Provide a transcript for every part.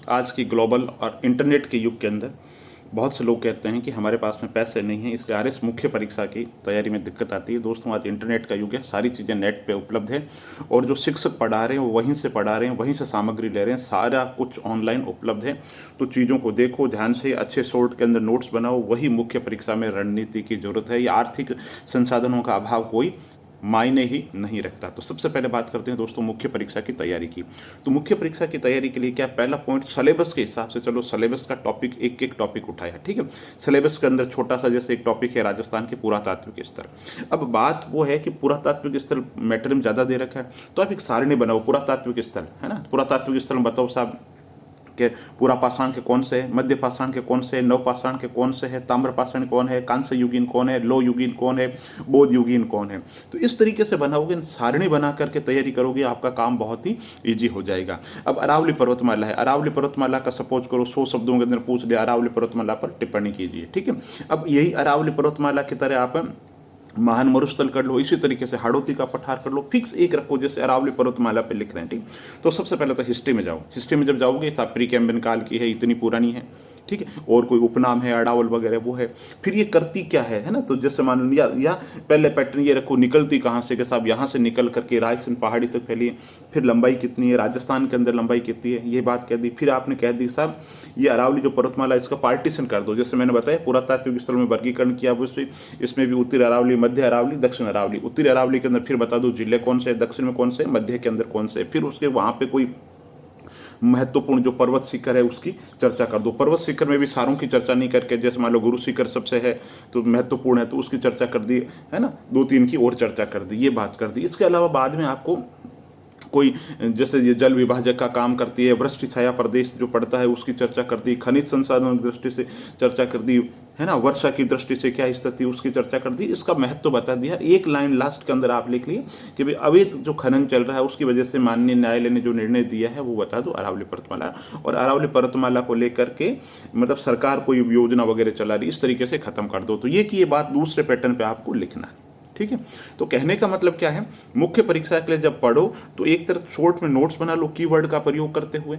आज की ग्लोबल और इंटरनेट के युग के अंदर बहुत से लोग कहते हैं कि हमारे पास में पैसे नहीं हैं, इसके आरएस मुख्य परीक्षा की तैयारी में दिक्कत आती है। दोस्तों, आज इंटरनेट का युग है, सारी चीज़ें नेट पे उपलब्ध है और जो शिक्षक पढ़ा रहे हैं वो वहीं से पढ़ा रहे हैं, वहीं से सामग्री ले रहे हैं, सारा कुछ ऑनलाइन उपलब्ध है। तो चीज़ों को देखो ध्यान से, अच्छे शॉर्ट के अंदर नोट्स बनाओ, वही मुख्य परीक्षा में रणनीति की जरूरत है। ये आर्थिक संसाधनों का अभाव कोई मायने ही नहीं रखता। तो सबसे पहले बात करते हैं दोस्तों मुख्य परीक्षा की तैयारी की। तो मुख्य परीक्षा की तैयारी के लिए क्या, पहला पॉइंट सिलेबस के हिसाब से चलो, सिलेबस का टॉपिक एक एक टॉपिक उठाया, ठीक है। सिलेबस के अंदर छोटा सा जैसे एक टॉपिक है राजस्थान के पुरातात्विक स्थल। अब बात वो है कि पुरातात्विक स्थल मैटर में ज़्यादा दे रखा है, तो आप एक सारणी बनाओ, पुरातात्विक स्थल है ना, पुरातात्विक स्थल में बताओ साहब के पूरा पाषाण के कौन से है, मध्य पाषाण के कौन से है, नव पाषाण के कौन से है, ताम्र पाषाण कौन है, कांस्य युगीन कौन है, लो युगीन कौन है, बौद्ध युगीन कौन है। तो इस तरीके से बनाओगे, सारणी बना करके तैयारी करोगे, आपका काम बहुत ही ईजी हो जाएगा। अब अरावली पर्वतमाला है, अरावली पर्वतमाला का सपोज करो 100 शब्दों के अंदर पूछ लिया, अरावली पर्वतमाला पर टिप्पणी कीजिए, ठीक है। अब यही अरावली पर्वतमाला की तरह आप महान मरुस्थल कर लो, इसी तरीके से हाड़ौती का पठार कर लो, फिक्स एक रखो जैसे अरावली पर्वतमाला पे लिख रहे हैं, ठीक। तो सबसे पहले तो हिस्ट्री में जाओ, हिस्ट्री में जब जाओगे तो प्री कैम्बियन काल की है, इतनी पुरानी है, ठीक है। और कोई उपनाम है अडावल वगैरह वो है। फिर ये करती क्या है ना, तो जैसे मान लो या पहले पैटर्न ये रखो, निकलती कहाँ से कि साहब यहाँ से निकल करके रायसेन पहाड़ी तक फैली है। फिर लंबाई कितनी है, राजस्थान के अंदर लंबाई कितनी है, ये बात कह दी। फिर आपने कह दी साहब ये अरावली जो पर्वतमाला इसका पार्टीशन कर दो, जैसे मैंने बताया पुरातात्विक स्थल में वर्गीकरण किया, इसमें भी उत्तरी अरावली, मध्य अरावली, दक्षिण अरावली। उत्तरी अरावली के अंदर फिर बता दो जिले कौन से, दक्षिण में कौन से, मध्य के अंदर कौन से। फिर उसके वहाँ पे कोई महत्वपूर्ण जो पर्वत शिखर है उसकी चर्चा कर दो। पर्वत शिखर में भी सारों की चर्चा नहीं करके, जैसे मान लो गुरु शिखर सबसे है तो महत्वपूर्ण है तो उसकी चर्चा कर दी, है ना, 2-3 की और चर्चा कर दी, ये बात कर दी। इसके अलावा बाद में आपको कोई जैसे ये जल विभाजक का काम करती है, वृष्टि छाया प्रदेश जो पड़ता है उसकी चर्चा कर दी, खनिज संसाधनों की दृष्टि से चर्चा कर दी, है ना, वर्षा की दृष्टि से क्या स्थिति उसकी चर्चा कर दी, इसका महत्व बता दिया। एक लाइन लास्ट के अंदर आप लिख लिए कि भाई अवैध जो खनन चल रहा है उसकी वजह से माननीय न्यायालय ने जो निर्णय दिया है वो बता दो अरावली पर्वतमाला। और अरावली पर्वतमाला को लेकर के मतलब सरकार कोई योजना वगैरह चला रही, इस तरीके से खत्म कर दो। तो ये कि ये बात दूसरे पैटर्न पे आपको लिखना है, ठीक है। तो कहने का मतलब क्या है, मुख्य परीक्षा के लिए जब पढ़ो तो एक तरफ शॉर्ट में नोट्स बना लो कीवर्ड का प्रयोग करते हुए,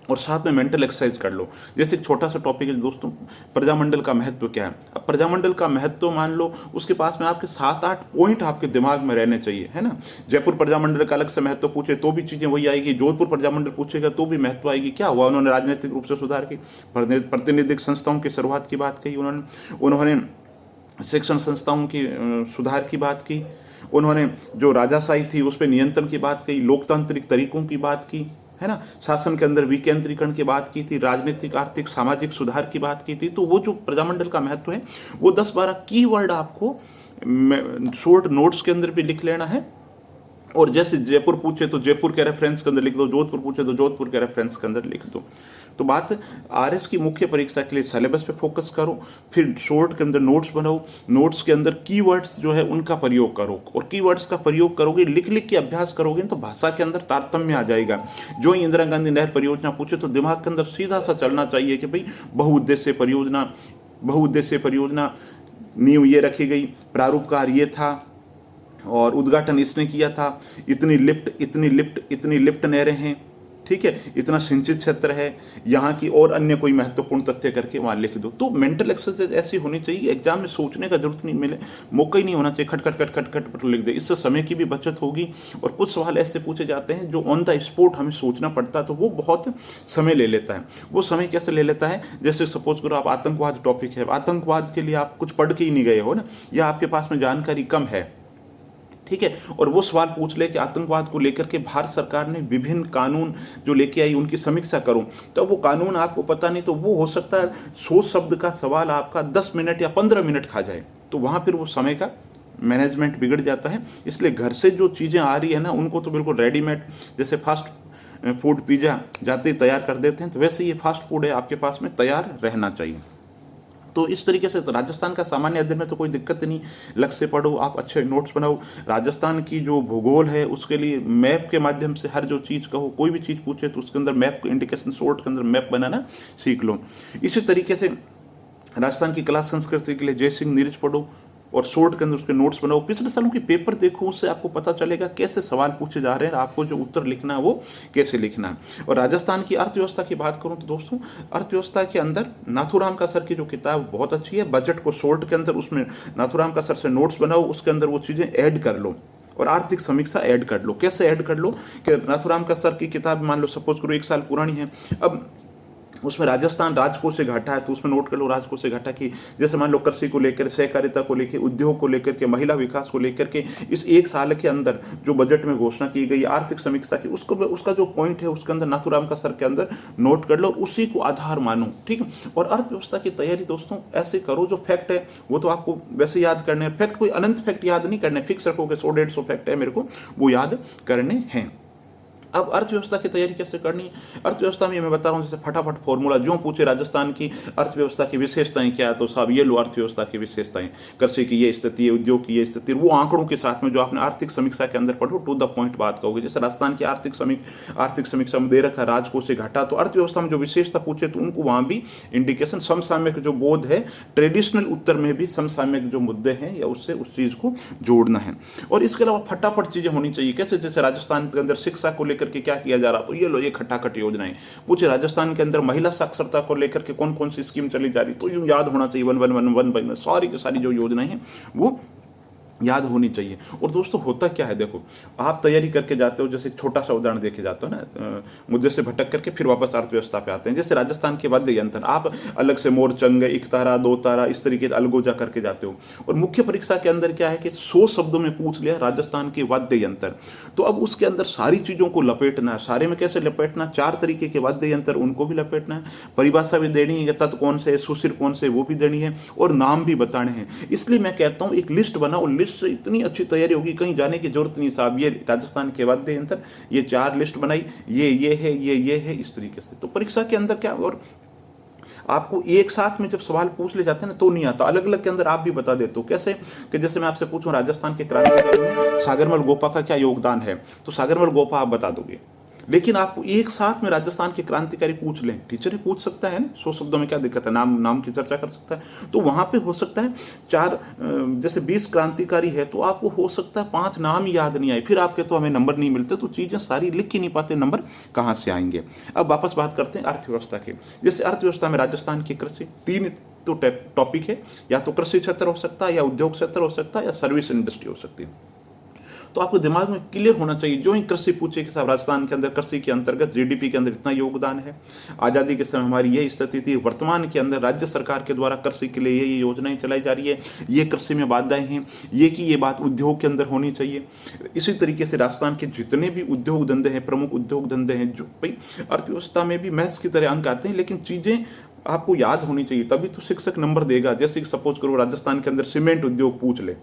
और साथ में मेंटल एक्सरसाइज कर लो। जैसे एक छोटा सा टॉपिक है दोस्तों, प्रजामंडल का महत्व क्या है। अब प्रजामंडल का महत्व मान लो उसके पास में आपके 7-8 पॉइंट आपके दिमाग में रहने चाहिए, है ना। जयपुर प्रजामंडल का अलग से महत्व पूछे तो भी चीजें वही आएगी, जोधपुर प्रजामंडल पूछेगा तो भी महत्व आएगी। क्या हुआ, उन्होंने राजनीतिक रूप से सुधार की, प्रतिनिधिक संस्थाओं की शुरुआत की बात कही उन्होंने शिक्षण संस्थाओं की सुधार की बात की, उन्होंने जो राजाशाही थी उस पर नियंत्रण की बात कही, लोकतांत्रिक तरीकों की बात की, है ना, शासन के अंदर विकेंद्रीकरण की बात की थी, राजनीतिक आर्थिक सामाजिक सुधार की बात की थी। तो वो जो प्रजामंडल का महत्व है वो 10-12 कीवर्ड आपको शॉर्ट नोट्स के अंदर भी लिख लेना है। और जैसे जयपुर पूछे तो जयपुर के रेफरेंस के अंदर लिख दो, जोधपुर पूछे तो जोधपुर के रेफरेंस के अंदर लिख दो। तो बात आरएस की मुख्य परीक्षा के लिए सिलेबस पे फोकस करो, फिर शॉर्ट के अंदर नोट्स बनाओ, नोट्स के अंदर कीवर्ड्स जो है उनका प्रयोग करो, और कीवर्ड्स का प्रयोग करोगे, लिख लिख के अभ्यास करोगे तो भाषा के अंदर तारतम्य आ जाएगा। जो इंदिरा गांधी नहर परियोजना पूछे तो दिमाग के अंदर सीधा सा चलना चाहिए कि भाई बहुउद्देश्य परियोजना, बहुउद्देश्य परियोजना, नींव ये रखी गई, प्रारूपकार ये था और उद्घाटन इसने किया था, इतनी लिफ्ट नहरें हैं, ठीक है, इतना सिंचित क्षेत्र है, यहाँ की और अन्य कोई महत्वपूर्ण तथ्य करके वहाँ लिख दो। तो मेंटल एक्सरसाइज ऐसी होनी चाहिए, एग्जाम में सोचने का जरूरत नहीं मिले, मौका ही नहीं होना चाहिए, खट खट खट खट खट लिख दे। इससे समय की भी बचत होगी। और कुछ सवाल ऐसे पूछे जाते हैं जो ऑन द स्पॉट हमें सोचना पड़ता है, तो वो बहुत समय ले लेता है। वो समय कैसे ले लेता है, जैसे सपोज करो आप आतंकवाद टॉपिक है, आतंकवाद के लिए आप कुछ पढ़ के ही नहीं गए हो ना, या आपके पास में जानकारी कम है, ठीक है, और वो सवाल पूछ ले कि आतंकवाद को लेकर के भारत सरकार ने विभिन्न कानून जो लेके आई उनकी समीक्षा करूं, तो वो कानून आपको पता नहीं, तो वो हो सकता है 100 शब्द का सवाल आपका 10 मिनट या 15 मिनट खा जाए, तो वहाँ फिर वो समय का मैनेजमेंट बिगड़ जाता है। इसलिए घर से जो चीज़ें आ रही है ना उनको तो बिल्कुल रेडीमेड, जैसे फास्ट फूड पिज़्ज़ा जाते ही तैयार कर देते हैं, तो वैसे ये फास्ट फूड है आपके पास में तैयार रहना चाहिए। तो इस तरीके से तो राजस्थान का सामान्य अध्ययन में तो कोई दिक्कत नहीं, लक्ष्य से पढ़ो, आप अच्छे नोट्स बनाओ। राजस्थान की जो भूगोल है उसके लिए मैप के माध्यम से हर जो चीज़ कहो, कोई भी चीज़ पूछे तो उसके अंदर मैप इंडिकेशन, शॉर्ट के अंदर मैप बनाना सीख लो। इसी तरीके से राजस्थान की कला संस्कृति के लिए जय सिंह नीरज पढ़ो, और शॉर्ट के अंदर उसके नोट्स बनाओ, पिछले सालों की पेपर देखो, उससे आपको पता चलेगा कैसे सवाल पूछे जा रहे हैं, आपको जो उत्तर लिखना है वो कैसे लिखना है। और राजस्थान की अर्थव्यवस्था की बात करूं तो दोस्तों, अर्थव्यवस्था के अंदर नाथूराम का सर की जो किताब बहुत अच्छी है, बजट को शॉर्ट के अंदर उसमें नाथूराम का सर से नोट्स बनाओ, उसके अंदर वो चीज़ें ऐड कर लो और आर्थिक समीक्षा ऐड कर लो। कैसे ऐड कर लो कि नाथूराम का सर की किताब मान लो सपोज करो 1 साल पुरानी है, अब उसमें राजस्थान राजकोष से घाटा है तो उसमें नोट कर लो राजकोष से घाटा की, जैसे मान लो कृषि को लेकर, सहकारिता को लेकर, उद्योग को लेकर के, महिला विकास को लेकर के इस 1 साल के अंदर जो बजट में घोषणा की गई आर्थिक समीक्षा की, उसको उसका जो पॉइंट है उसके अंदर नाथूराम का सर के अंदर नोट कर लो, उसी को आधार मानो, ठीक है। और अर्थव्यवस्था की तैयारी दोस्तों ऐसे करो, जो फैक्ट है वो तो आपको वैसे याद करने हैं, फैक्ट कोई अनंत फैक्ट याद नहीं करने, फिक्स रखो कि 100-150 फैक्ट है मेरे को वो याद करने हैं। अब अर्थव्यवस्था की तैयारी कैसे करनी है, अर्थव्यवस्था में मैं बता रहा हूँ, जैसे फटाफट फॉर्मूला जो पूछे राजस्थान की अर्थव्यवस्था की विशेषताएं क्या है, तो साहब ये लो अर्थव्यवस्था की विशेषताएं, कृषि की ये स्थिति है, उद्योग की ये स्थिति, वो आंकड़ों के साथ में जो आपने आर्थिक समीक्षा के अंदर पढ़ो, टू द पॉइंट बात कहोगे। जैसे राजस्थान की आर्थिक समीक्षा में दे रखा राजकोष से घाटा, तो अर्थव्यवस्था में जो विशेषता पूछे तो उनको वहां भी इंडिकेशन, समसामयिक जो बोध है, ट्रेडिशनल उत्तर में भी समसामयिक जो मुद्दे हैं या उससे उस चीज को जोड़ना है। और इसके अलावा फटाफट चीजें होनी चाहिए, कैसे, जैसे राजस्थान के अंदर शिक्षा को लेकर के क्या किया जा रहा, तो ये लो ये खटाखट योजनाएं पूछे, राजस्थान के अंदर महिला साक्षरता को लेकर के कौन कौन सी स्कीम चली जा रही, तो यूं याद होना चाहिए 1111 सारी की सारी जो योजनाएं हैं वो याद होनी चाहिए। और दोस्तों होता क्या है, देखो आप तैयारी करके जाते हो, जैसे एक छोटा सा उदाहरण देखे जाते हो ना, मुद्दे से भटक करके फिर वापस अर्थव्यवस्था पे आते हैं। जैसे राजस्थान के वाद्य यंत्र, आप अलग से मोरचंग, एक तारा, 2 तारा, इस तरीके से अलगोजा करके जाते हो। और मुख्य परीक्षा के अंदर क्या है कि 100 शब्दों में पूछ लिया राजस्थान के वाद्य यंत्र, तो अब उसके अंदर सारी चीजों को लपेटना है। सारे में कैसे लपेटना, 4 तरीके के वाद्य यंत्र उनको भी लपेटना है, परिभाषा भी देनी है, तत्व कौन से, सुशिर कौन से, वो भी देनी है, और नाम भी बताने हैं। इसलिए मैं कहता हूं एक लिस्ट बनाओ, लिस्ट से इतनी अच्छी तैयारी होगी, कहीं जाने की जरूरत नहीं। साहब ये राजस्थान के वाद्य यंत्र, ये 4 लिस्ट बनाई, ये है, ये है, इस तरीके से। तो परीक्षा के अंदर क्या, और आपको एक साथ में जब सवाल पूछ ले जाते हैं ना तो नहीं आता, अलग अलग के अंदर आप भी बता देते हो। कैसे कि जैसे मैं आपसे पूछूं राजस्थान के क्रांतिकारियों में सागरमल गोपा का क्या योगदान है, तो सागरमल गोपा आप बता दोगे। लेकिन आपको एक साथ में राजस्थान के क्रांतिकारी पूछ लें, टीचर ही पूछ सकता है ना, 100 शब्दों में क्या दिक्कत है, नाम की चर्चा कर सकता है। तो वहां पे हो सकता है 4, जैसे 20 क्रांतिकारी है तो आपको हो सकता है 5 नाम याद नहीं आए, फिर आपके तो हमें नंबर नहीं मिलते, तो चीजें सारी लिख ही नहीं पाते, नंबर कहाँ से आएंगे। अब वापस बात करते हैं अर्थव्यवस्था की। जैसे अर्थव्यवस्था में राजस्थान की कृषि, 3 तो टॉपिक है, या तो कृषि क्षेत्र हो सकता है, या उद्योग क्षेत्र हो सकता है, या सर्विस इंडस्ट्री हो सकती है। तो आपको दिमाग में क्लियर होना चाहिए, जो ही कृषि पूछे कि साहब राजस्थान के अंदर कृषि के अंतर्गत जीडीपी के अंदर इतना योगदान है, आज़ादी के समय हमारी ये स्थिति थी, वर्तमान के अंदर राज्य सरकार के द्वारा कृषि के लिए ये योजनाएं चलाई जा रही है, ये कृषि में बाधाएं हैं, ये की ये बात उद्योग के अंदर होनी चाहिए। इसी तरीके से राजस्थान के जितने भी उद्योग धंधे हैं, प्रमुख उद्योग धंधे हैं, जो भाई अर्थव्यवस्था में भी मैथ्स की तरह अंक आते हैं, लेकिन चीज़ें आपको याद होनी चाहिए, तभी तो शिक्षक नंबर देगा। जैसे सपोज करो राजस्थान के अंदर सीमेंट उद्योग पूछ ले,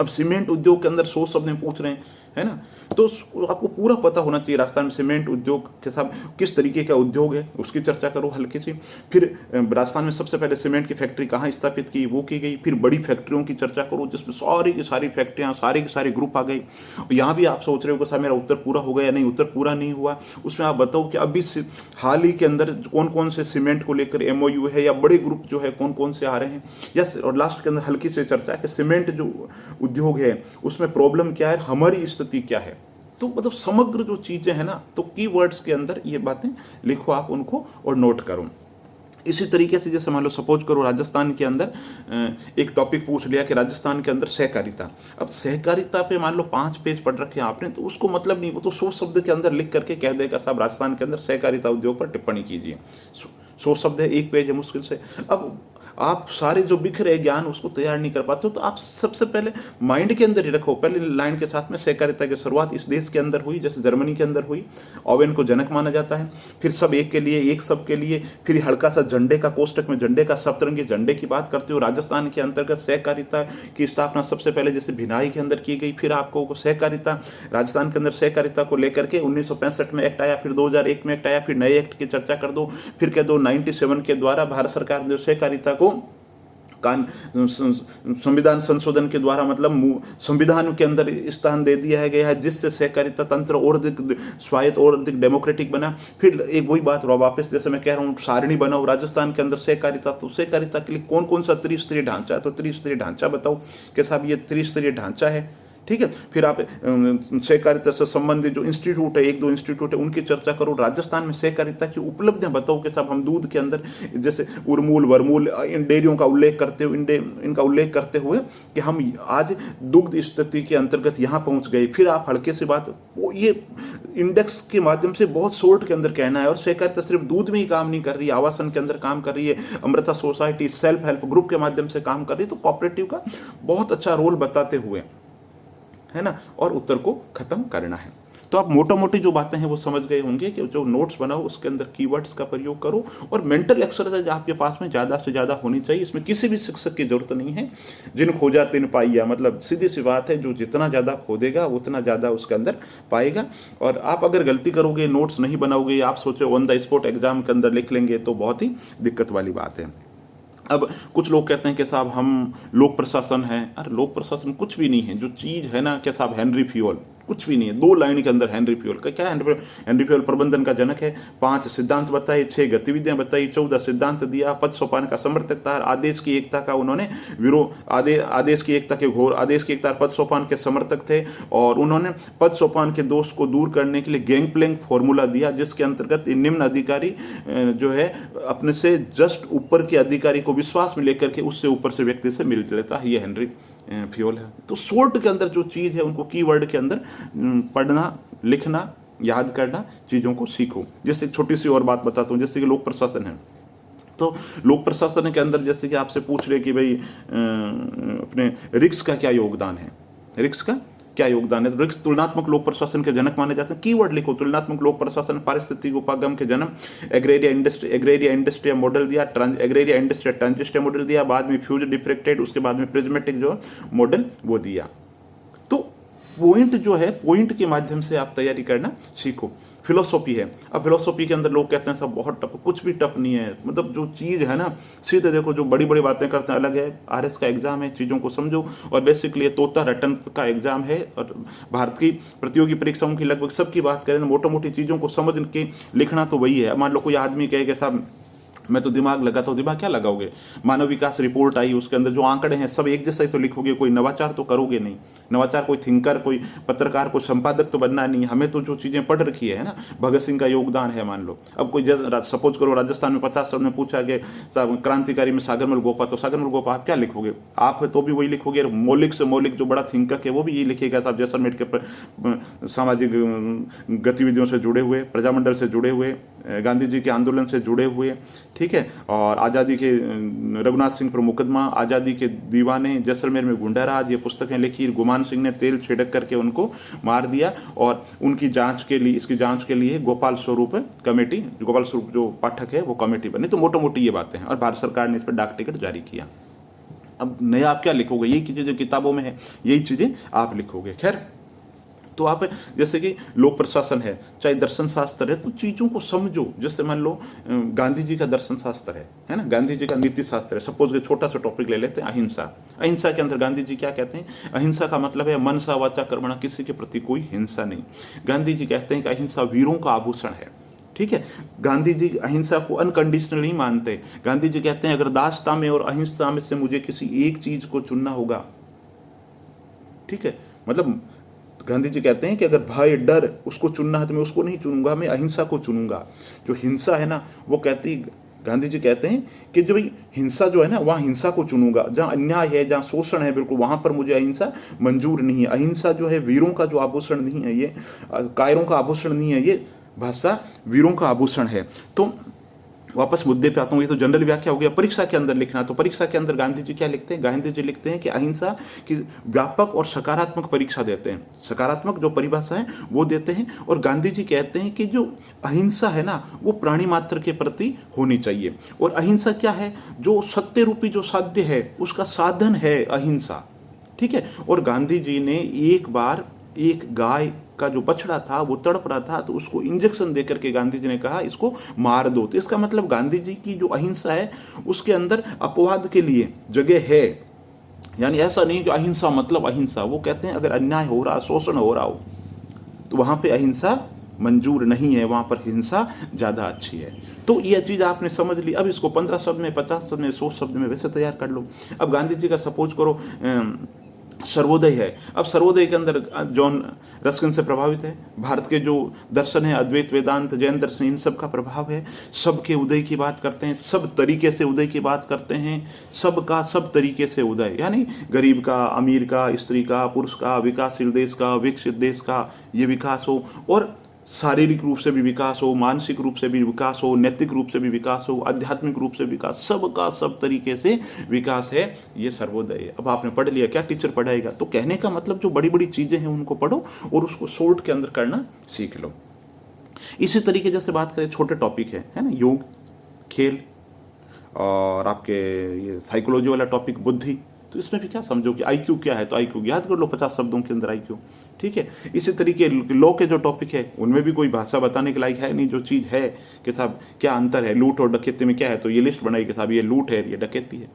अब सीमेंट उद्योग के अंदर 100 शब्द में पूछ रहे हैं, है ना, तो आपको पूरा पता होना चाहिए राजस्थान में सीमेंट उद्योग के साथ किस तरीके का उद्योग है, उसकी चर्चा करो हल्की सी। फिर राजस्थान में सबसे पहले सीमेंट की फैक्ट्री कहाँ स्थापित की, वो की गई। फिर बड़ी फैक्ट्रियों की चर्चा करो जिसमें सारी की सारी फैक्ट्रियाँ, सारे के सारे ग्रुप आ गए। यहाँ भी आप सोच रहे हो कि साहब मेरा उत्तर पूरा हो गया या नहीं, उत्तर पूरा नहीं हुआ। उसमें आप बताओ कि अभी हाल ही के अंदर कौन कौन से सीमेंट को लेकर MOU है, या बड़े ग्रुप जो है कौन कौन से आ रहे हैं, या और लास्ट के अंदर हल्की से चर्चा है कि सीमेंट जो उद्योग है उसमें प्रॉब्लम क्या है, हमारी स्थिति क्या है। तो मतलब समग्र जो चीजें हैं ना, तो कीवर्ड्स के अंदर ये बातें लिखो आप उनको और नोट करो। इसी तरीके से जैसे मान लो सपोज करो राजस्थान के अंदर एक टॉपिक पूछ लिया कि राजस्थान के अंदर सहकारिता। अब सहकारिता पे मान लो 5 पेज पढ़ रखे हैं आपने, तो उसको मतलब नहीं, वो तो 100 शब्द के अंदर लिख करके कह देगा साहब राजस्थान के अंदर सहकारिता उद्योग पर टिप्पणी कीजिए। 100 शब्द है, 1 पेज है मुश्किल से। अब आप सारे जो बिखरे ज्ञान उसको तैयार नहीं कर पाते हो, तो आप सबसे पहले माइंड के अंदर ही रखो। पहले लाइन के साथ में सहकारिता की शुरुआत इस देश के अंदर हुई, जैसे जर्मनी के अंदर हुई, ओवेन को जनक माना जाता है। फिर सब एक के लिए, एक सब के लिए। फिर हल्का सा झंडे का कोष्टक में झंडे का, सप्तरंगी झंडे की बात करते हो। राजस्थान के अंतर्गत सहकारिता की स्थापना सबसे पहले जैसे भिनाई के अंदर की गई। फिर आपको सहकारिता, राजस्थान के अंदर सहकारिता को लेकर के 1965 में एक्ट आया, फिर 2001 में एक्ट आया, फिर नए एक्ट की चर्चा कर दो। फिर कह दो 97 के द्वारा भारत सरकार ने सहकारिता को कान संविधान संशोधन के द्वारा मतलब संविधान के अंदर स्थान दे दिया गया है, जिससे सहकारिता तंत्र और अधिक स्वायत्त और अधिक डेमोक्रेटिक बना। फिर एक वही बात वापस जैसे मैं कह रहा हूँ, सारणी बनाओ राजस्थान के अंदर सहकारिता, तो सहकारिता के लिए कौन कौन सा त्रिस्तरीय ढांचा है, तो त्रिस्तरीय ढांचा बताओ कि साहब ये त्रिस्तरीय ढांचा है। ठीक है, फिर आप सहकारिता से संबंधित जो इंस्टीट्यूट है, एक दो इंस्टीट्यूट है, उनकी चर्चा करो। राजस्थान में सहकारिता की उपलब्धियां बताओ कि साहब हम दूध के अंदर जैसे उर्मूल वर्मूल इन डेयरियों का उल्लेख करते हुए, इनका उल्लेख करते हुए कि हम आज दुग्ध स्थिति के अंतर्गत यहाँ पहुँच गए। फिर आप हल्के से बात, वो ये इंडेक्स के माध्यम से बहुत शॉर्ट के अंदर कहना है। और सहकारिता सिर्फ दूध में ही काम नहीं कर रही है, आवासन के अंदर काम कर रही है, Amrita society self help group के माध्यम से काम कर रही है। तो कोऑपरेटिव का बहुत अच्छा रोल बताते हुए, है ना, और उत्तर को खत्म करना है। तो आप मोटा मोटी जो बातें हैं वो समझ गए होंगे कि जो नोट्स बनाओ उसके अंदर कीवर्ड्स का प्रयोग करो, और मेंटल एक्सरसाइज आपके पास में ज़्यादा से ज़्यादा होनी चाहिए। इसमें किसी भी शिक्षक की जरूरत नहीं है। जिन खोजा तिन पाइया, मतलब सीधी सी बात है, जो जितना ज़्यादा खोदेगा उतना ज़्यादा उसके अंदर पाएगा। और आप अगर गलती करोगे, नोट्स नहीं बनाओगे, आप सोचो ऑन द स्पॉट एग्जाम के अंदर लिख लेंगे, तो बहुत ही दिक्कत वाली बात है। अब कुछ लोग कहते हैं कि साहब हम लोक प्रशासन है। अरे लोक प्रशासन कुछ भी नहीं है। जो चीज़ है ना कि साहब हेनरी फ्यूल कुछ भी नहीं है। 2 लाइन के अंदर हेनरी फ्यूल का क्या है? हेनरी फ्यूल प्रबंधन का जनक है। 5 सिद्धांत बताए, 6 गतिविधियां बताई, 14 सिद्धांत दिया, पद सोपान का समर्थक था, आदेश की एकता का उन्होंने आदेश की एकता के घोर आदेश की एकता पद सोपान के समर्थक थे। और उन्होंने पद सोपान के दोष को दूर करने के लिए गैंगप्लैंक फॉर्मूला दिया, जिसके अंतर्गत निम्न अधिकारी जो है अपने से जस्ट ऊपर के अधिकारी को विश्वास में लेकर के उससे ऊपर से व्यक्ति से मिल लेता है। ये हेनरी फ्यूल है। तो शॉर्ट के अंदर जो चीज़ है उनको कीवर्ड के अंदर पढ़ना, लिखना, याद करना, चीज़ों को सीखो। जैसे एक छोटी सी और बात बताता हूँ, जैसे कि लोक प्रशासन है। तो लोक प्रशासन के अंदर जैसे कि आपसे पूछ रहे कि भाई अपने रिक्स का क्या योगदान है, रिक्स का क्या योगदान है। रिक्स तुलनात्मक लोक प्रशासन के जनक माने जाते हैं। कीवर्ड लिखो, तुलनात्मक लोक प्रशासन, पारिस्थितिक उपागम के जन्म, एग्रेरिया इंडस्ट्रिया मॉडल दिया, एग्रेरिया इंडस्ट्रिया ट्रांजिस्टर मॉडल दिया, बाद में फ्यूज डिफ्रेक्टेड, उसके बाद में प्रिज्मेटिक जो मॉडल वो दिया। तो पॉइंट जो है, पॉइंट के माध्यम से आप तैयारी करना सीखो। फिलोसॉफी है। अब फिलोसॉफी के अंदर लोग कहते हैं सब बहुत टफ, कुछ भी टफ नहीं है। मतलब जो चीज़ है ना, सीधे देखो, जो बड़ी बड़ी बातें करते हैं अलग है। आरएस का एग्जाम है, चीज़ों को समझो। और बेसिकली ये तोता रटन का एग्जाम है। और भारत की प्रतियोगी परीक्षाओं की लगभग सबकी बात करें तो मोटी मोटी चीज़ों को समझ के लिखना तो वही है। मान लो कोई आदमी कहे कि साहब मैं तो दिमाग लगाता हूँ, दिमाग क्या लगाओगे? मानव विकास रिपोर्ट आई, उसके अंदर जो आंकड़े हैं सब एक जैसा ही तो लिखोगे, कोई नवाचार तो करोगे नहीं। नवाचार कोई थिंकर, कोई पत्रकार, कोई संपादक तो बनना नहीं। हमें तो जो चीज़ें पढ़ रखी है ना, भगत सिंह का योगदान है मान लो। अब कोई सपोज करो राजस्थान में 50 साल में पूछा कि क्रांतिकारी में सागरमल गोपा, तो सागरमल गोपा आप क्या लिखोगे? आप तो भी वही लिखोगे। मौलिक से मौलिक जो बड़ा थिंकर है वो भी यही लिखेगा साहब, जैसलमेर के सामाजिक गतिविधियों से जुड़े हुए, प्रजामंडल से जुड़े हुए, गांधी जी के आंदोलन से जुड़े हुए, ठीक है। और आज़ादी के रघुनाथ सिंह पर मुकदमा, आज़ादी के दीवाने, जैसलमेर में गुंडाराज, ये पुस्तकें लिखी। गुमान सिंह ने तेल छिड़क करके उनको मार दिया। और उनकी जांच के लिए, इसकी जांच के लिए गोपाल स्वरूप कमेटी, गोपाल स्वरूप जो पाठक है वो कमेटी बनी। तो मोटी मोटी ये बातें हैं। और भारत सरकार ने इस पर डाक टिकट जारी किया। अब नया आप क्या लिखोगे? यही चीज़ें जो किताबों में है, यही चीज़ें आप लिखोगे। खैर, तो आप जैसे कि लोक प्रशासन है, चाहे दर्शन शास्त्र है, तो चीज़ों को समझो। जैसे मान लो गांधी जी का दर्शन शास्त्र है ना, गांधी जी का नीति शास्त्र है। सपोज के छोटा सा टॉपिक ले लेते हैं, अहिंसा। अहिंसा के अंदर गांधी जी क्या कहते हैं? अहिंसा का मतलब है मनसा वाचा कर्मणा, किसी के प्रति कोई हिंसा नहीं। गांधी जी कहते हैं कि अहिंसा वीरों का आभूषण है। ठीक है, गांधी जी अहिंसा को अनकंडीशनल नहीं मानते। गांधी जी कहते हैं अगर दासता में और अहिंसा में से मुझे किसी एक चीज़ को चुनना होगा, ठीक है, मतलब गांधी जी कहते हैं कि अगर भय डर उसको चुनना है तो मैं उसको नहीं चुनूंगा, मैं अहिंसा को चुनूंगा। जो हिंसा है ना, वो गांधी जी कहते हैं कि जो भाई हिंसा जो है ना, वहाँ हिंसा को चुनूंगा। जहाँ अन्याय है, जहाँ शोषण है, बिल्कुल वहाँ पर मुझे अहिंसा मंजूर नहीं है। अहिंसा जो है वीरों का जो आभूषण नहीं है, ये कायरों का आभूषण नहीं है, ये भाषा वीरों का आभूषण है। तो वापस मुद्दे पे आता हूँ। ये तो जनरल व्याख्या हो गया। परीक्षा के अंदर लिखना, तो परीक्षा के अंदर गांधी जी क्या लिखते हैं? गांधी जी लिखते हैं कि अहिंसा की व्यापक और सकारात्मक परीक्षा देते हैं। सकारात्मक जो परिभाषा है वो देते हैं। और गांधी जी कहते हैं कि जो अहिंसा है ना, वो प्राणी मात्र के प्रति होनी चाहिए। और अहिंसा क्या है? जो सत्य रूपी जो साध्य है उसका साधन है अहिंसा। ठीक है। और गांधी जी ने एक बार एक गाय का जो बछड़ा था वो तड़प रहा था, तो उसको इंजेक्शन देकर के गांधी जी ने कहा इसको मार दो। तो इसका मतलब गांधी जी की जो अहिंसा है उसके अंदर अपवाद के लिए जगह है। यानी ऐसा नहीं कि अहिंसा मतलब अहिंसा। वो कहते हैं अगर अन्याय हो रहा, शोषण हो रहा हो, तो वहां पे अहिंसा मंजूर नहीं है, वहां पर हिंसा ज़्यादा अच्छी है। तो यह चीज़ आपने समझ ली। अब इसको 15 शब्द में, 50 शब्द में, 100 शब्द में वैसे तैयार कर लो। अब गांधी जी का सपोज करो सर्वोदय है। अब सर्वोदय के अंदर जॉन रस्किन से प्रभावित है। भारत के जो दर्शन है, अद्वैत, वेदांत, जैन दर्शन, इन सब का प्रभाव है। सबके उदय की बात करते हैं, सब तरीके से उदय की बात करते हैं, सबका सब तरीके से उदय, यानी गरीब का, अमीर का, स्त्री का, पुरुष का, विकासशील देश का, विकसित देश का ये विकास हो, और शारीरिक रूप से भी विकास हो, मानसिक रूप से भी विकास हो, नैतिक रूप से भी विकास हो, आध्यात्मिक रूप से विकास, सबका सब तरीके से विकास है, ये सर्वोदय है। अब आपने पढ़ लिया, क्या टीचर पढ़ाएगा? तो कहने का मतलब जो बड़ी बड़ी चीज़ें हैं उनको पढ़ो और उसको शॉर्ट के अंदर करना सीख लो। इसी तरीके जैसे बात करें, छोटे टॉपिक है ना, योग, खेल, और आपके ये साइकोलॉजी वाला टॉपिक बुद्धि। तो इसमें भी क्या समझो कि आईक्यू क्या है, तो आईक्यू याद कर लो 50 शब्दों के अंदर आईक्यू। ठीक है। इसी तरीके लॉ के जो टॉपिक है उनमें भी कोई भाषा बताने के लायक है नहीं। जो चीज़ है कि साहब क्या अंतर है, लूट और डकैती में क्या है, तो ये लिस्ट बनाई कि साहब ये लूट है, ये डकैती है।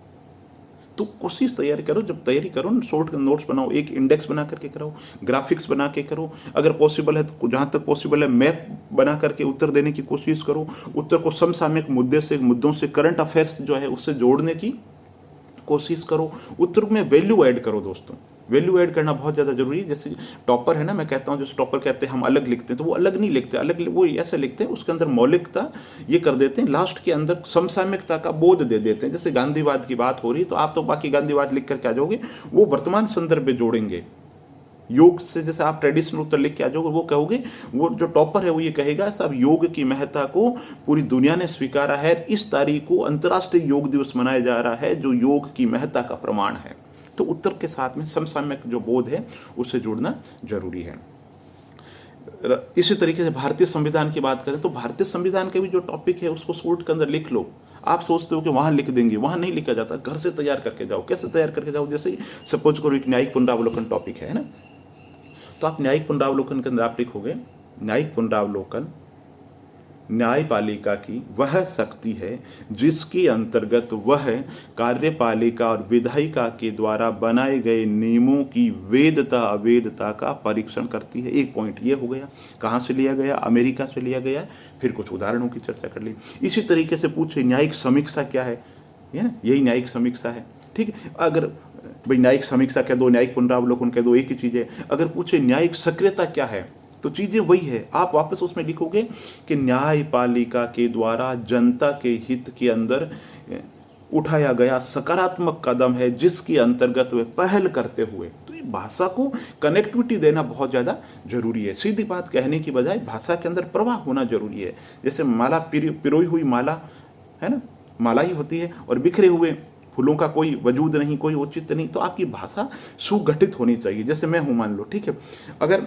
तो कोशिश तैयारी करो, जब तैयारी करो ना, शॉर्ट नोट्स बनाओ, एक इंडेक्स बना करके करो, ग्राफिक्स बना के करो, अगर पॉसिबल है तो जहाँ तक पॉसिबल है मैप बना करके उत्तर देने की कोशिश करो। उत्तर को समसामयिक मुद्दों से, करंट अफेयर्स जो है उससे जोड़ने की कोशिश करो। उत्तर में वैल्यू ऐड करो दोस्तों, वैल्यू ऐड करना बहुत ज़्यादा जरूरी है। जैसे टॉपर है ना, मैं कहता हूँ जैसे टॉपर कहते हैं हम अलग लिखते हैं, तो वो अलग नहीं लिखते, अलग वो ऐसे लिखते हैं, उसके अंदर मौलिकता ये कर देते हैं, लास्ट के अंदर समसामयिकता का बोध दे देते हैं। जैसे गांधीवाद की बात हो रही है तो आप तो बाकी गांधीवाद लिख करके आ जाओगे, वो वर्तमान संदर्भ में जोड़ेंगे। योग से जैसे आप ट्रेडिशनल उत्तर लिख के आ जाओगे, वो कहोगे, वो जो टॉपर है वो ये कहेगा साहब योग की महत्ता को पूरी दुनिया ने स्वीकारा है, इस तारीख को अंतर्राष्ट्रीय योग दिवस मनाया जा रहा है जो योग की महत्ता का प्रमाण है। तो उत्तर के साथ में समसामयिक जो बोध है उससे जुड़ना जरूरी है। इसी तरीके से भारतीय संविधान की बात करें तो भारतीय संविधान के भी जो टॉपिक है उसको शॉर्ट के अंदर लिख लो। आप सोचते हो कि वहां लिख देंगे, वहां नहीं लिखा जाता, घर से तैयार करके जाओ। कैसे तैयार करके जाओ? जैसे सपोज करो एक न्यायिक पुनरावलोकन टॉपिक है ना, तो आप न्यायिक पुनरावलोकन के अंदर आप लिखोगे, न्यायिक पुनरावलोकन न्यायपालिका की वह शक्ति है जिसके अंतर्गत वह कार्यपालिका और विधायिका के द्वारा बनाए गए नियमों की वैधता अवैधता का परीक्षण करती है। एक पॉइंट ये हो गया, कहाँ से लिया गया? अमेरिका से लिया गया। फिर कुछ उदाहरणों की चर्चा कर ली। इसी तरीके से पूछे न्यायिक समीक्षा क्या है, यही न्यायिक समीक्षा है। ठीक है। अगर भाई न्यायिक समीक्षा कह दो, न्यायिक पुनरावलोकन कह दो, एक ही चीज़ है। अगर पूछे न्यायिक सक्रियता क्या है, तो चीज़ें वही है। आप वापस उसमें लिखोगे कि न्यायपालिका के द्वारा जनता के हित के अंदर उठाया गया सकारात्मक कदम है जिसके अंतर्गत वे पहल करते हुए। तो ये भाषा को कनेक्टिविटी देना बहुत ज़्यादा जरूरी है। सीधी बात कहने की बजाय भाषा के अंदर प्रवाह होना जरूरी है। जैसे माला पिरोई हुई माला है ना, माला ही होती है, और बिखरे हुए फूलों का कोई वजूद नहीं, कोई औचित्य नहीं। तो आपकी भाषा सुगठित होनी चाहिए। जैसे मैं हूँ, मान लो, ठीक है, अगर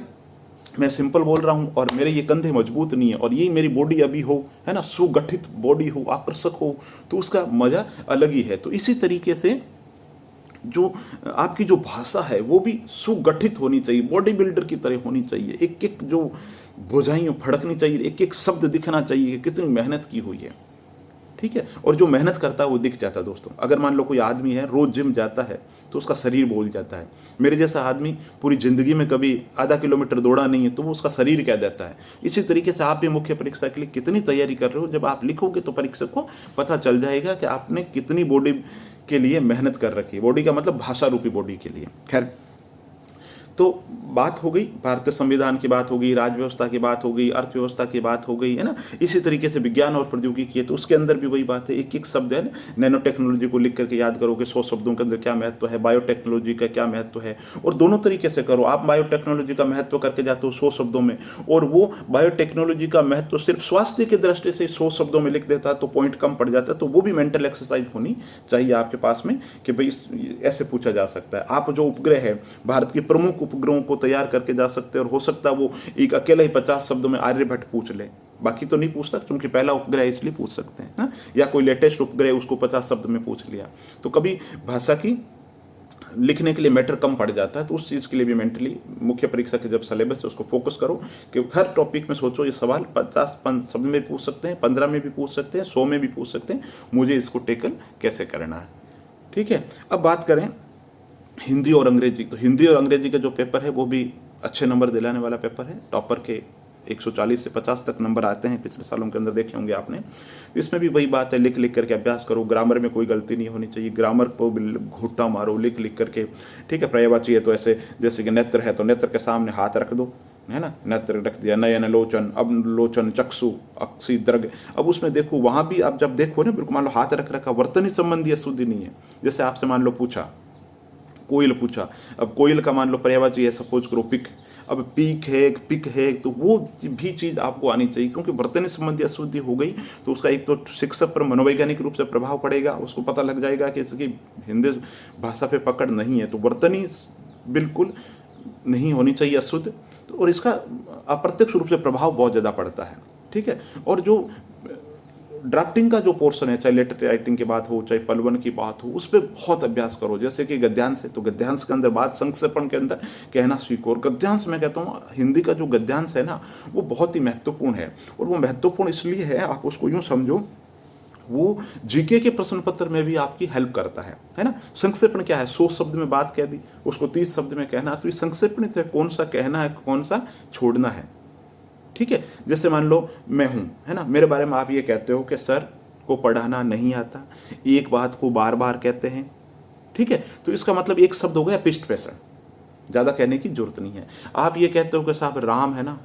मैं सिंपल बोल रहा हूँ और मेरे ये कंधे मजबूत नहीं है और यही मेरी बॉडी अभी हो, है ना, सुगठित बॉडी हो, आकर्षक हो, तो उसका मजा अलग ही है। तो इसी तरीके से जो आपकी जो भाषा है वो भी सुगठित होनी चाहिए, बॉडी बिल्डर की तरह होनी चाहिए। एक एक जो भुजाइयों फड़कनी चाहिए, एक एक शब्द दिखना चाहिए कि कितनी मेहनत की हुई है। ठीक है। और जो मेहनत करता है वो दिख जाता है दोस्तों। अगर मान लो कोई आदमी है रोज जिम जाता है तो उसका शरीर बोल जाता है। मेरे जैसा आदमी पूरी जिंदगी में कभी आधा किलोमीटर दौड़ा नहीं है तो वो उसका शरीर कह देता है। इसी तरीके से आप भी मुख्य परीक्षा के लिए कितनी तैयारी कर रहे हो, जब आप लिखोगे तो परीक्षक को पता चल जाएगा कि आपने कितनी बॉडी के लिए मेहनत कर रखी है। बॉडी का मतलब भाषा रूपी बॉडी के लिए। खैर, तो बात हो गई, भारतीय संविधान की बात हो गई, राजव्यवस्था की बात हो गई, अर्थव्यवस्था की बात हो गई, है ना। इसी तरीके से विज्ञान और प्रौद्योगिकी है तो उसके अंदर भी वही बात है। एक एक शब्द है ना, नैनो टेक्नोलॉजी को लिख करके याद करो कि 100 शब्दों के अंदर क्या महत्व है, बायोटेक्नोलॉजी का क्या महत्व है, और दोनों तरीके से करो। आप बायोटेक्नोलॉजी का महत्व करके जाते हो 100 शब्दों में, और वो बायोटेक्नोलॉजी का महत्व सिर्फ स्वास्थ्य की दृष्टि से 100 शब्दों में लिख देता है तो पॉइंट कम पड़ जाता है। तो वो भी मेंटल एक्सरसाइज होनी चाहिए आपके पास में कि भाई ऐसे पूछा जा सकता है। आप जो उपग्रह है, भारत के प्रमुख उपग्रहों को तैयार करके जा सकते हैं, और हो सकता है वो एक अकेला ही 50 शब्दों में आर्यभट्ट पूछ ले, बाकी तो नहीं पूछ सकते क्योंकि पहला उपग्रह है इसलिए पूछ सकते हैं ना। या कोई लेटेस्ट उपग्रह उसको 50 शब्द में पूछ लिया। तो कभी भाषा की लिखने के लिए मैटर कम पड़ जाता है, तो उस चीज़ के लिए भी मेंटली मुख्य परीक्षा के जब सिलेबस है उसको फोकस करो कि हर टॉपिक में सोचो ये सवाल 50 सब में पूछ सकते हैं, 15 में भी पूछ सकते हैं, 100 में भी पूछ सकते हैं, मुझे इसको टेकल कैसे करना है। ठीक है, अब बात करें हिंदी और अंग्रेजी। तो हिंदी और अंग्रेजी का जो पेपर है वो भी अच्छे नंबर दिलाने वाला पेपर है। टॉपर के 140 से 50 तक नंबर आते हैं, पिछले सालों के अंदर देखे होंगे आपने। इसमें भी वही बात है, लिख लिख करके अभ्यास करो, ग्रामर में कोई गलती नहीं होनी चाहिए, ग्रामर को घुट्टा मारो लिख लिख करके। ठीक है, पर्यायवाची है तो ऐसे, जैसे कि नेत्र है तो नेत्र के सामने हाथ रख दो, है ना, नेत्र रख दिया, नयन लोचन, अब लोचन चक्षु अक्षी दर्ग। अब उसमें देखो, वहाँ भी आप जब देखो ना, बिल्कुल मान लो हाथ रख रखा, वर्तनी संबंधी अशुद्धि नहीं है। जैसे आपसे मान लो पूछा, कोयल पूछा, अब कोयल का मान लो पर्यायवाची है, सपोज करो पिक, अब पीक है पिक है, तो वो भी चीज़ आपको आनी चाहिए, क्योंकि वर्तनी संबंधी अशुद्धि हो गई तो उसका एक तो शिक्षक पर मनोवैज्ञानिक रूप से प्रभाव पड़ेगा, उसको पता लग जाएगा कि इसकी हिंदी भाषा पे पकड़ नहीं है, तो वर्तनी बिल्कुल नहीं होनी चाहिए अशुद्ध। तो और इसका अप्रत्यक्ष रूप से प्रभाव बहुत ज़्यादा पड़ता है। ठीक है, और जो ड्राफ्टिंग का जो पोर्शन है, चाहे लेटर राइटिंग की बात हो चाहे पलवन की बात हो, उस पर बहुत अभ्यास करो। जैसे कि गद्यांश है तो गद्यांश के अंदर बात संक्षेपण के अंदर कहना सीखो। और गद्यांश मैं कहता हूँ हिंदी का जो गद्यांश है ना, वो बहुत ही महत्वपूर्ण है। और वो महत्वपूर्ण इसलिए है, आप उसको यूँ समझो, वो जीके के प्रश्न पत्र में भी आपकी हेल्प करता है ना। संक्षेपण क्या है, 100 शब्द में बात कह दी, उसको 30 शब्द में कहना, तो ये संक्षेपण है, कौन सा कहना है कौन सा छोड़ना है। ठीक है, जैसे मान लो मैं हूँ, है ना, मेरे बारे में आप ये कहते हो कि सर को पढ़ाना नहीं आता, एक बात को बार बार कहते हैं। ठीक है, तो इसका मतलब एक शब्द हो गया पृष्ठ पेषण, ज़्यादा कहने की जरूरत नहीं है। आप ये कहते हो कि साहब राम है ना,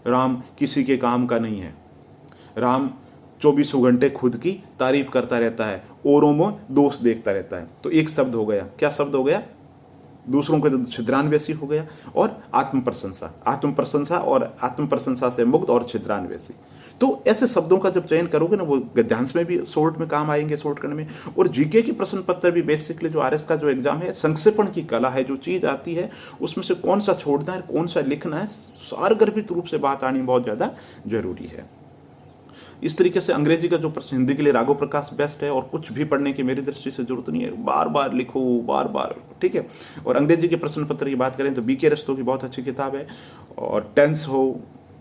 राम किसी के काम का नहीं है, राम 24 घंटे खुद की तारीफ करता रहता है, औरों में दोष देखता रहता है। तो एक शब्द हो गया, क्या शब्द हो गया, दूसरों के तो छिद्रान्वेषी हो गया, और आत्म प्रशंसा और आत्म प्रशंसा से मुक्त और छिद्रान्वेषी। तो ऐसे शब्दों का जब चयन करोगे ना, वो गद्यांश में भी शॉर्ट में काम आएंगे, शॉर्ट करने में। और जीके की प्रश्न पत्र भी बेसिकली जो आरएस का जो एग्जाम है, संक्षेपण की कला है, जो चीज़ आती है उसमें से कौन सा छोड़ना है कौन सा लिखना है, सारगर्भित रूप से बात आनी बहुत ज़्यादा जरूरी है। इस तरीके से अंग्रेजी का जो प्रश्न, हिंदी के लिए राघव प्रकाश बेस्ट है, और कुछ भी पढ़ने की मेरी दृष्टि से जरूरत नहीं है, बार बार लिखो बार बार। ठीक है, और अंग्रेजी के प्रश्न पत्र की बात करें तो बीके रस्तों की बहुत अच्छी किताब है, और टेंस हो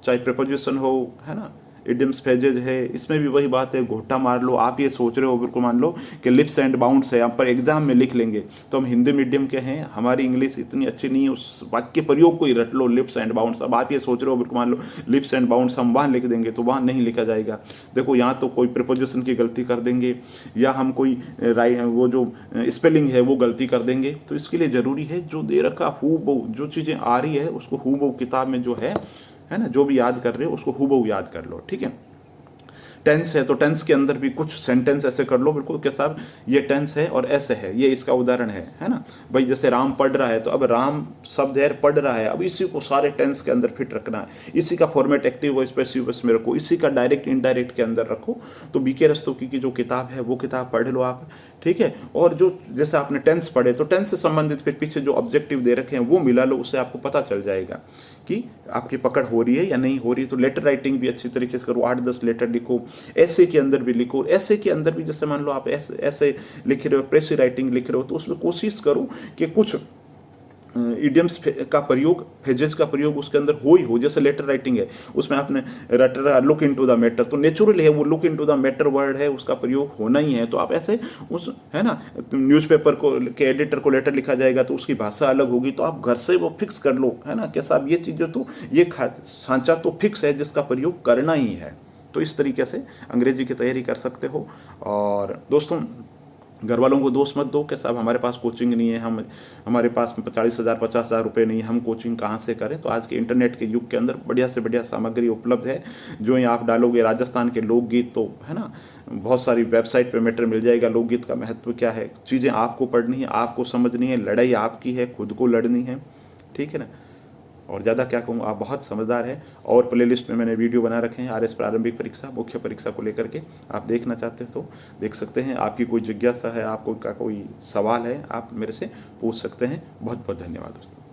चाहे प्रीपोजिशन हो, है ना, इडियम्स फ्रेजेज है, इसमें भी वही बात है, घोटा मार लो। आप ये सोच रहे हो, बिल्कुल मान लो कि लिप्स एंड बाउंड्स है, यहाँ पर एग्जाम में लिख लेंगे, तो हम हिंदी मीडियम के हैं, हमारी इंग्लिश इतनी अच्छी नहीं है, उस वाक्य प्रयोग को ही रट लो, लिप्स एंड बाउंड्स। अब आप ये सोच रहे हो, बिल्कुल मान लो लिप्स एंड बाउंड्स हम वहाँ लिख देंगे, तो वहाँ नहीं लिखा जाएगा। देखो, यहाँ तो कोई प्रीपोजिशन की गलती कर देंगे, या हम कोई वो जो स्पेलिंग है वो गलती कर देंगे। तो इसके लिए ज़रूरी है जो दे रखा हूबहू, जो चीज़ें आ रही है उसको हूबहू किताब में जो है ना, जो भी याद कर रहे हो उसको हूबहू याद कर लो। ठीक है, टेंस है तो टेंस के अंदर भी कुछ सेंटेंस ऐसे कर लो बिल्कुल के साहब ये टेंस है और ऐसे है, ये इसका उदाहरण है ना भाई। जैसे राम पढ़ रहा है, तो अब राम शब्द है पढ़ रहा है, अब इसी को सारे टेंस के अंदर फिट रखना है, इसी का format active voice passive voice में रखो, इसी का डायरेक्ट इनडायरेक्ट के अंदर रखो। तो बीके रस्तोकी की जो किताब है वो किताब पढ़ लो आप। ठीक है, और जो जैसे आपने टेंस पढ़े तो टेंस से संबंधित फिर पीछे जो ऑब्जेक्टिव दे रखे हैं वो मिला लो, उससे आपको पता चल जाएगा कि आपकी पकड़ हो रही है या नहीं हो रही। तो लेटर राइटिंग भी अच्छी तरीके से करो, 8-10 लेटर लिखो, ऐसे के अंदर भी लिखो। ऐसे के अंदर भी जैसे मान लो आप ऐसे लिख रहे हो, प्रेसी राइटिंग लिख रहे हो, तो उसमें कोशिश करो कि कुछ इडियम्स का प्रयोग, फ्रेजेस का प्रयोग उसके अंदर हो ही हो। जैसे लेटर राइटिंग है, उसमें आपने लुक इनटू द मैटर, तो नेचुरली है वो look into the matter word है, उसका प्रयोग होना ही है। तो आप ऐसे उस, है ना, न्यूज़पेपर को के एडिटर को लेटर लिखा जाएगा तो उसकी भाषा अलग होगी, तो आप घर से वो फिक्स कर लो, है ना, कैसा आप ये चीज़ें, तो ये सांचा तो फिक्स है जिसका प्रयोग करना ही है। तो इस तरीके से अंग्रेजी की तैयारी कर सकते हो। और दोस्तों, घर वालों को दोष मत दो कि साहब हमारे पास कोचिंग नहीं है, हमारे पास 40,000 50,000 रुपये नहीं, हम कोचिंग कहाँ से करें। तो आज के इंटरनेट के युग के अंदर बढ़िया से बढ़िया सामग्री उपलब्ध है। जो ही आप डालोगे राजस्थान के लोकगीत, तो है ना, बहुत सारी वेबसाइट पे मैटर मिल जाएगा। लोकगीत का महत्व क्या है, चीज़ें आपको पढ़नी है, आपको समझनी है, लड़ाई आपकी है, खुद को लड़नी है। ठीक है ना, और ज़्यादा क्या कहूँ, आप बहुत समझदार हैं। और प्लेलिस्ट में मैंने वीडियो बना रखे हैं आरएस प्रारंभिक परीक्षा मुख्य परीक्षा को लेकर के, आप देखना चाहते हैं तो देख सकते हैं। आपकी कोई जिज्ञासा है, आपको का कोई सवाल है, आप मेरे से पूछ सकते हैं। बहुत बहुत धन्यवाद दोस्तों।